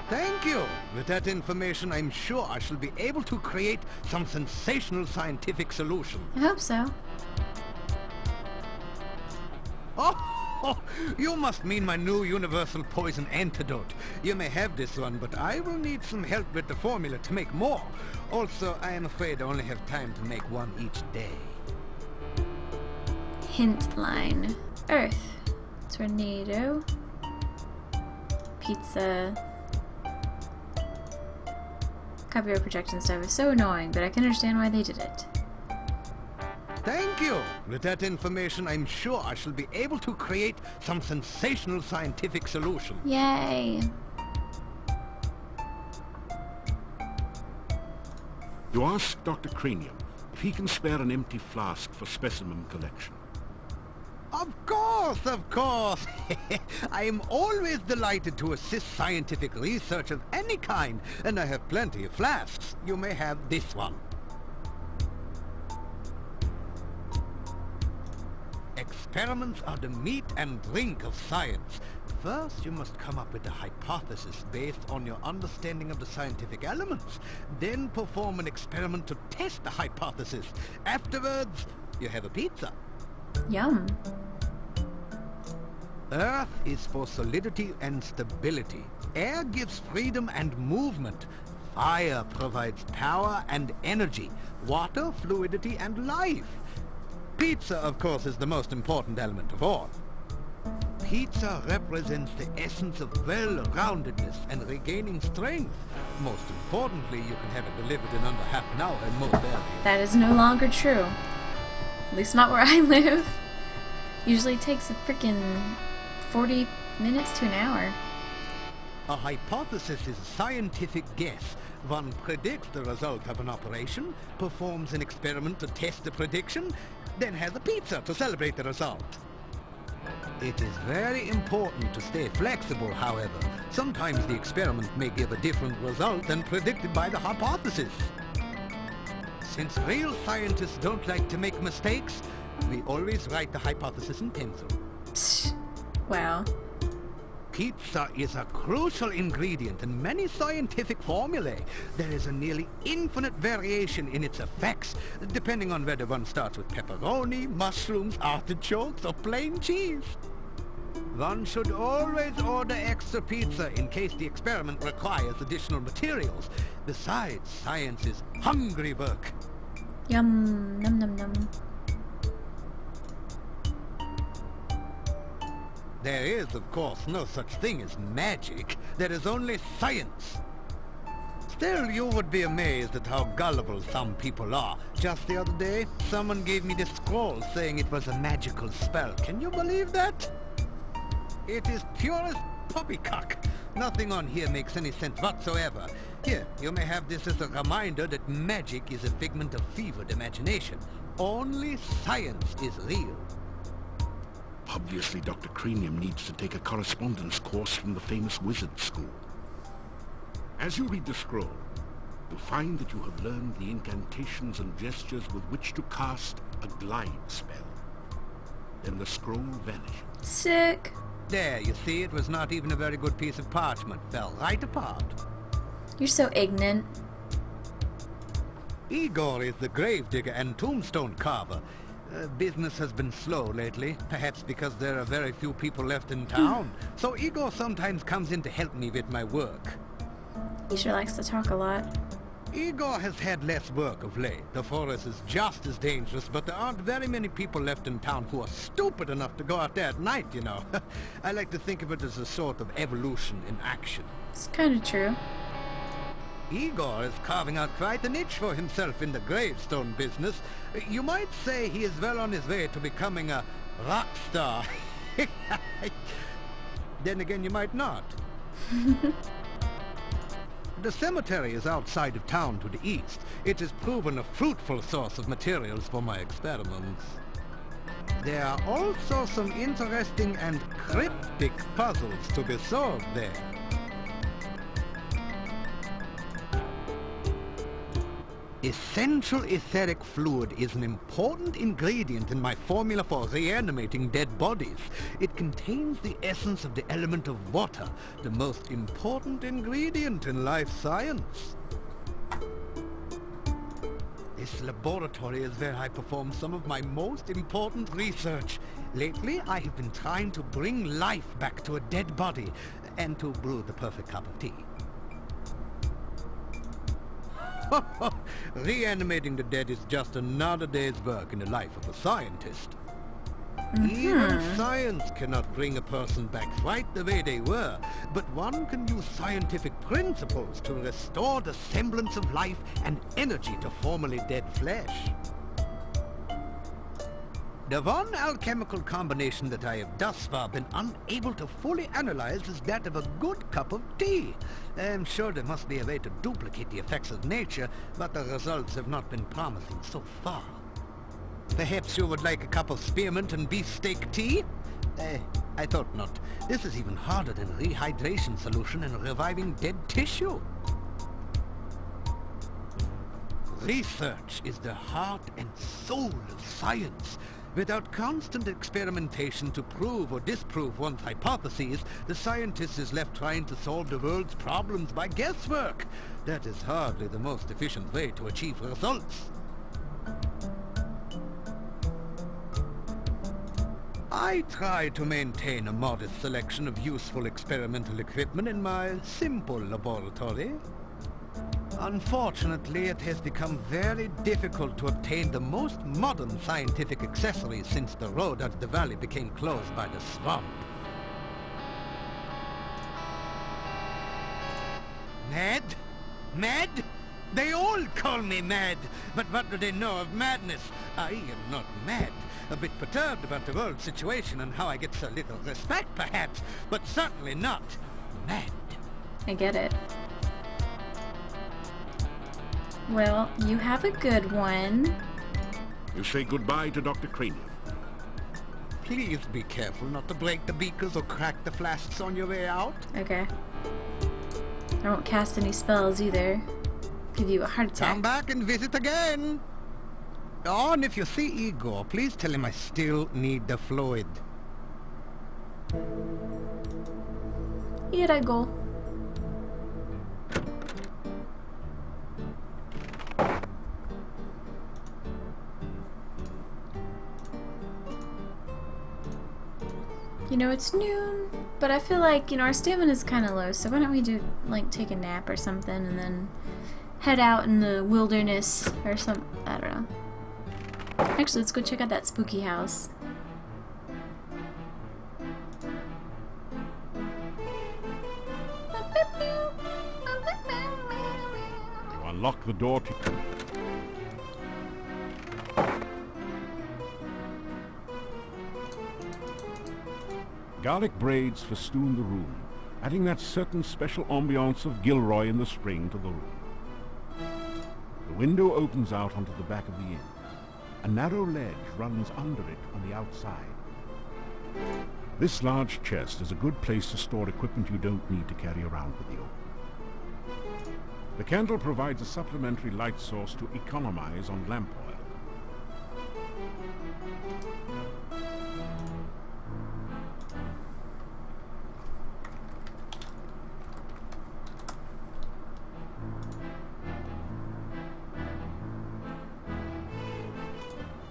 Thank you. With that information, I'm sure I shall be able to create some sensational scientific solution. I hope so. Oh, you must mean my new universal poison antidote. You may have this one, but I will need some help with the formula to make more. Also, I am afraid I only have time to make one each day. Hint line. Earth. Tornado. Pizza. Copyright protection stuff is so annoying, but I can understand why they did it. Thank you. With that information, I'm sure I shall be able to create some sensational scientific solution. Yay! You ask Dr. Cranium if he can spare an empty flask for specimen collection. Of course, of course. I am always delighted to assist scientific research of any kind, and I have plenty of flasks. You may have this one. Experiments are the meat and drink of science. First, you must come up with a hypothesis based on your understanding of the scientific elements. Then perform an experiment to test the hypothesis. Afterwards, you have a pizza. Yum. Earth is for solidity and stability. Air gives freedom and movement. Fire provides power and energy. Water, fluidity, and life. Pizza, of course, is the most important element of all. Pizza represents the essence of well-roundedness and regaining strength. Most importantly, you can have it delivered in under half an hour in most areas. That is no longer true. At least not where I live. Usually takes a frickin' 40 minutes to an hour. A hypothesis is a scientific guess. One predicts the result of an operation, performs an experiment to test the prediction, then has a pizza to celebrate the result. It is very important to stay flexible, however. Sometimes the experiment may give a different result than predicted by the hypothesis. Since real scientists don't like to make mistakes, we always write the hypothesis in pencil. Psst. Wow. Pizza is a crucial ingredient in many scientific formulae. There is a nearly infinite variation in its effects, depending on whether one starts with pepperoni, mushrooms, artichokes, or plain cheese. One should always order extra pizza in case the experiment requires additional materials. Besides, science is hungry work. Yum. Num num num. There is, of course, no such thing as magic. There is only science. Still, you would be amazed at how gullible some people are. Just the other day, someone gave me this scroll saying it was a magical spell. Can you believe that? It is purest poppycock. Nothing on here makes any sense whatsoever. Here, you may have this as a reminder that magic is a figment of fevered imagination. Only science is real. Obviously, Dr. Cranium needs to take a correspondence course from the famous wizard school. As you read the scroll, you'll find that you have learned the incantations and gestures with which to cast a glide spell. Then the scroll vanishes. Sick. There, you see, it was not even a very good piece of parchment. Fell right apart. You're so ignorant. Igor is the gravedigger and tombstone carver. Business has been slow lately, perhaps because there are very few people left in town. So Igor sometimes comes in to help me with my work. He sure likes to talk a lot. Igor has had less work of late. The forest is just as dangerous, but there aren't very many people left in town who are stupid enough to go out there at night, you know. I like to think of it as a sort of evolution in action. It's kind of true. Igor is carving out quite a niche for himself in the gravestone business. You might say he is well on his way to becoming a rock star. Then again, you might not. The cemetery is outside of town to the east. It has proven a fruitful source of materials for my experiments. There are also some interesting and cryptic puzzles to be solved there. Essential etheric fluid is an important ingredient in my formula for reanimating dead bodies. It contains the essence of the element of water, the most important ingredient in life science. This laboratory is where I perform some of my most important research. Lately, I have been trying to bring life back to a dead body and to brew the perfect cup of tea. Reanimating the dead is just another day's work in the life of a scientist. Even science cannot bring a person back right the way they were, but one can use scientific principles to restore the semblance of life and energy to formerly dead flesh. The one alchemical combination that I have thus far been unable to fully analyze is that of a good cup of tea. I'm sure there must be a way to duplicate the effects of nature, but the results have not been promising so far. Perhaps you would like a cup of spearmint and beefsteak tea? I thought not. This is even harder than rehydration solution and reviving dead tissue. Research is the heart and soul of science. Without constant experimentation to prove or disprove one's hypotheses, the scientist is left trying to solve the world's problems by guesswork. That is hardly the most efficient way to achieve results. I try to maintain a modest selection of useful experimental equipment in my simple laboratory. Unfortunately, it has become very difficult to obtain the most modern scientific accessories since the road out of the valley became closed by the swamp. Mad? Mad? They all call me mad, but what do they know of madness? I am not mad. A bit perturbed about the world situation and how I get so little respect, perhaps, but certainly not mad. I get it. Well, you have a good one. You say goodbye to Dr. Cranium. Please be careful not to break the beakers or crack the flasks on your way out. Okay. I won't cast any spells either. Give you a heart attack. Come back and visit again. Oh, and if you see Igor, please tell him I still need the fluid. Here I go. You know, it's noon, but I feel like, our stamina is kind of low, so why don't we take a nap or something and then head out in the wilderness or I don't know. Actually, let's go check out that spooky house. You unlock the door to... Garlic braids festoon the room, adding that certain special ambiance of Gilroy in the spring to the room. The window opens out onto the back of the inn. A narrow ledge runs under it on the outside. This large chest is a good place to store equipment you don't need to carry around with you. The candle provides a supplementary light source to economize on lamp oil.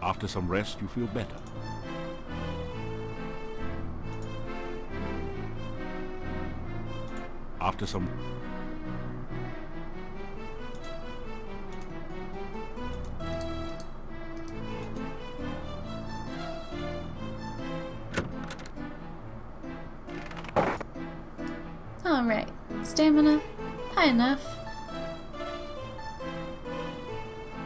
After some rest, you feel better. After some... Alright, stamina, high enough.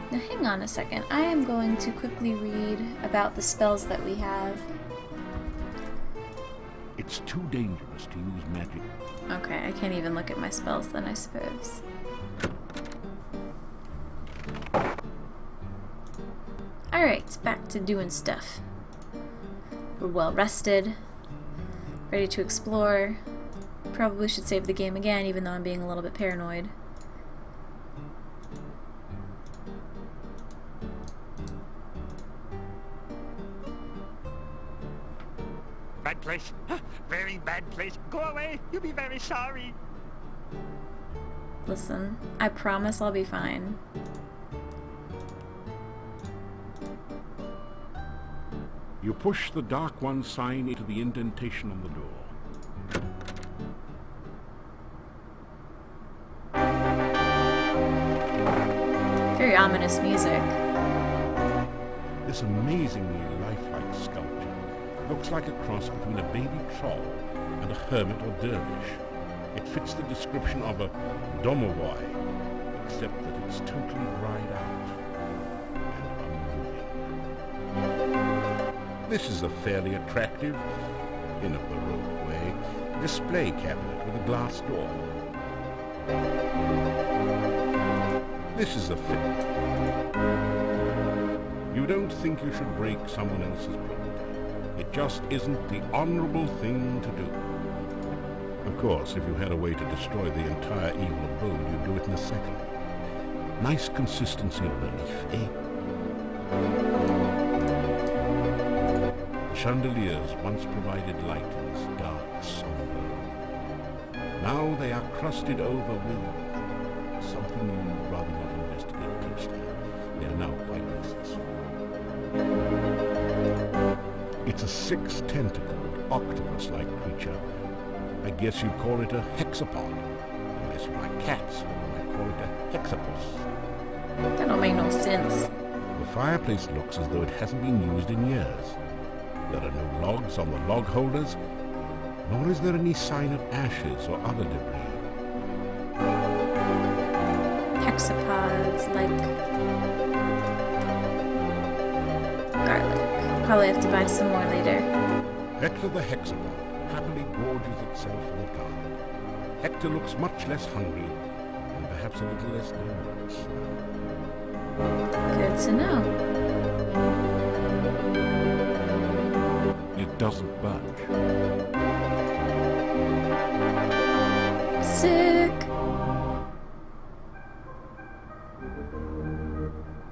Now hang on a second, I am going to quickly read about the spells that we have. It's too dangerous to use magic. Okay, I can't even look at my spells then, I suppose. Alright, back to doing stuff. We're well rested, ready to explore. Probably should save the game again, even though I'm being a little bit paranoid. Bad place. Huh? Very bad place. Go away. You'll be very sorry. Listen, I promise I'll be fine. You push the Dark One sign into the indentation on the door. Very ominous music. This amazingly lifelike sculpture looks like a cross between a baby troll and a hermit or dervish. It fits the description of a domovoi, except that it's totally dried out and unmoving. This is a fairly attractive, in a Baroque way, display cabinet with a glass door. This is a fit. You don't think you should break someone else's property. It just isn't the honorable thing to do. Of course, if you had a way to destroy the entire evil abode, you'd do it in a second. Nice consistency of relief, eh? The chandeliers once provided light in this dark, somber room. Now they are crusted over with something you'd rather not investigate closely. They are now quite useless. It's a six-tentacled, octopus-like creature. I guess you'd call it a hexapod. Unless you like cats, or you might call it a hexapus. That don't make no sense. The fireplace looks as though it hasn't been used in years. There are no logs on the log holders, nor is there any sign of ashes or other debris. Hexapods, like garlic. Probably have to buy some more later. Hector the hexapod happily gorges itself in the garden. Hector looks much less hungry and perhaps a little less dangerous. Good to know. It doesn't budge. Sick.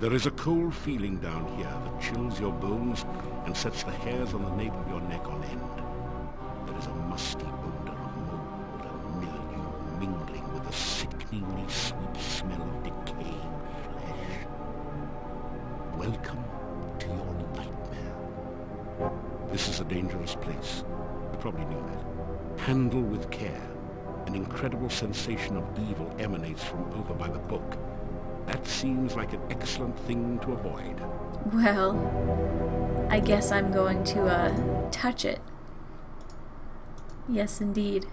There is a cold feeling down here that chills your bones and sets the hairs on the nape of your neck on end. There is a musty odor of mold and mildew mingling with the sickeningly sweet smell of decaying flesh. Welcome to your nightmare. This is a dangerous place. You probably knew that. Handle with care. An incredible sensation of evil emanates from over by the book. That seems like an excellent thing to avoid. Well, I guess I'm going to, touch it. Yes, indeed.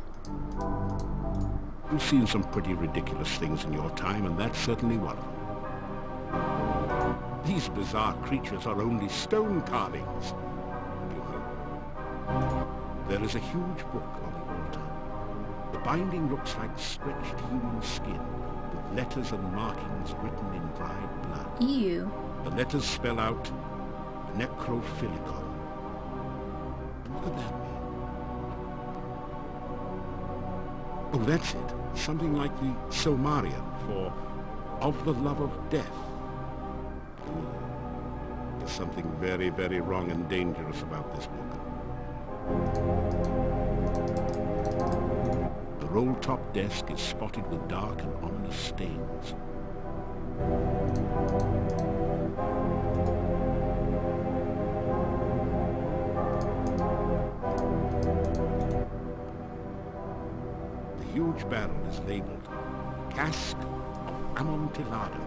You've seen some pretty ridiculous things in your time, and that's certainly one of them. These bizarre creatures are only stone carvings. You hope. There is a huge book on the altar. The binding looks like stretched human skin, with letters and markings written in dried blood. Ew. The letters spell out necrophilicon. What could that mean? Oh, that's it. Something like the Somarian for of the love of death. There's something very, very wrong and dangerous about this book. The roll-top desk is spotted with dark and ominous stains. The huge barrel is labeled Cask of Amontillado.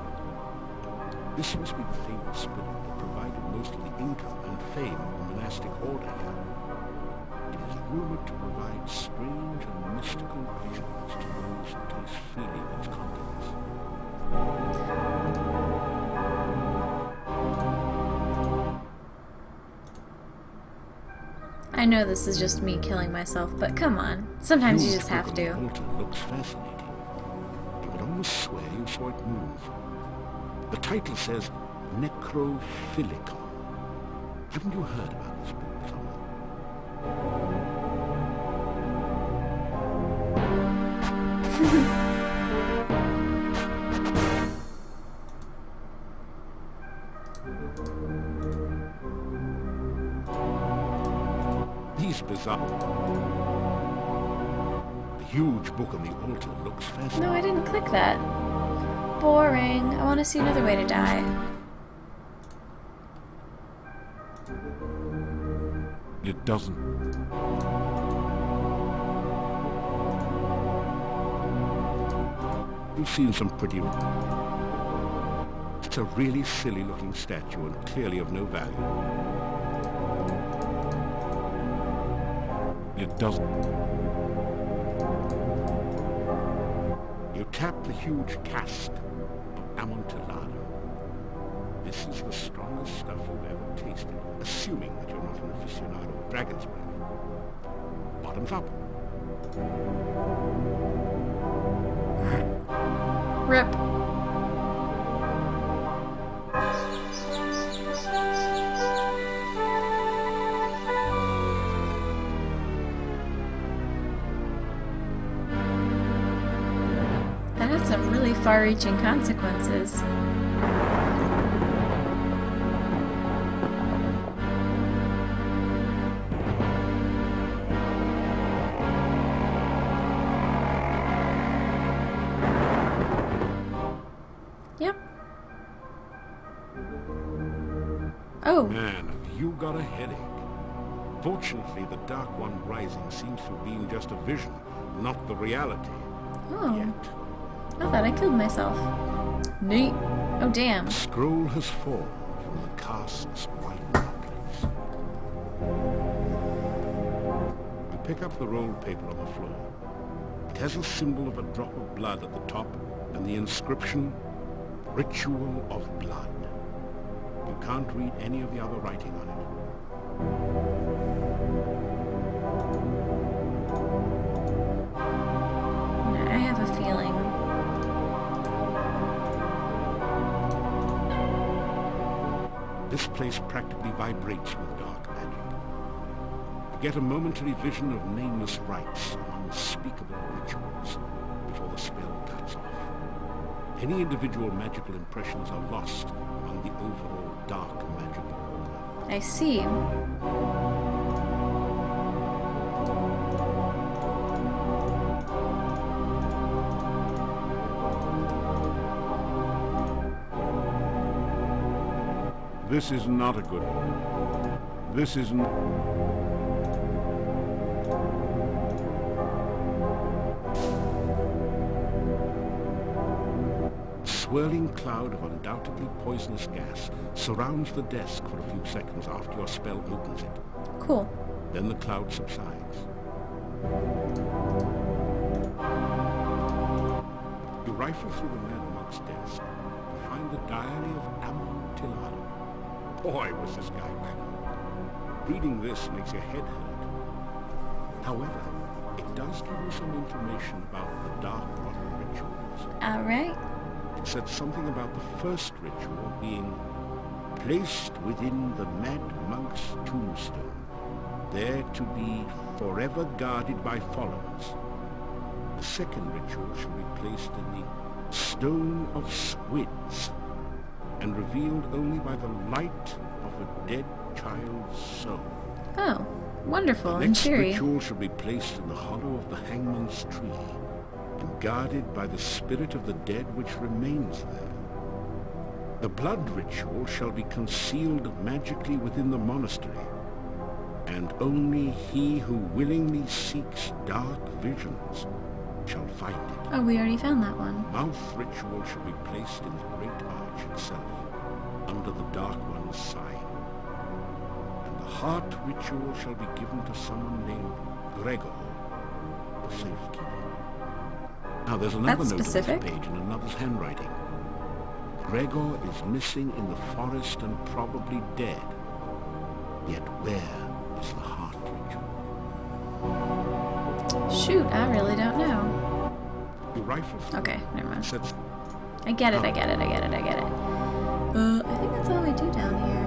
This must be the famous spirit that provided most of the income and fame of the monastic order here. It is rumored to provide strange and mystical visions to those who taste freely of its contents. I know this is just me killing myself, but come on. Sometimes you just have to. The altar looks fascinating. You would almost swear you saw it move. The title says Necrophilicon. Haven't you heard about this book before? these bizarre... The huge book on the altar looks fascinating. No, I didn't click that. Boring. I want to see another way to die. It doesn't. You've seen some pretty... It's a really silly-looking statue and clearly of no value. It doesn't. You tap the huge cask of Amontillado. This is the strongest stuff you've ever tasted, assuming that you're not an aficionado of dragon's breath. Bottoms up. Rip. That had some really far-reaching consequences. Yep. Oh. Man, have you got a headache? Fortunately, the Dark One rising seems to have been just a vision, not the reality. Oh. Yet. I thought I killed myself. Neat. Oh, damn. The scroll has fallen from the cask's white droplets. You pick up the rolled paper on the floor. It has a symbol of a drop of blood at the top and the inscription, Ritual of Blood. You can't read any of the other writing on it. I have a feeling. This place practically vibrates with dark magic. You get a momentary vision of nameless rites and unspeakable rituals before the spell cuts off. Any individual magical impressions are lost among the overall dark magic. I see. This is not a good one. This is not... A swirling cloud of undoubtedly poisonous gas surrounds the desk for a few seconds after your spell opens it. Cool. Then the cloud subsides. You rifle through the Mad Monk's desk and find the diary of Amontillado. Boy, was this guy wacky. Reading this makes your head hurt. However, it does give you some information about the Dark One rituals. Alright. It said something about the first ritual being placed within the Mad Monk's tombstone, there to be forever guarded by followers. The second ritual should be placed in the Stone of Squids, and revealed only by the light of a dead child's soul. Oh, wonderful The and next cheery. ritual should be placed in the hollow of the hangman's tree, and guarded by the spirit of the dead which remains there. The blood ritual shall be concealed magically within the monastery, and only he who willingly seeks dark visions shall find it. Oh, we already found that one. Mouth ritual should be placed in the great arch itself, under the Dark One's sign. And the heart ritual shall be given to someone named Gregor, for safekeeping. Now there's another That's note specific. on this page in another's handwriting. Gregor is missing in the forest and probably dead. Yet where is the heart ritual? Shoot, I really don't know. You rifle through Okay, never mind. sets I get it, I get it, I get it, I get it. I think that's all we do down here.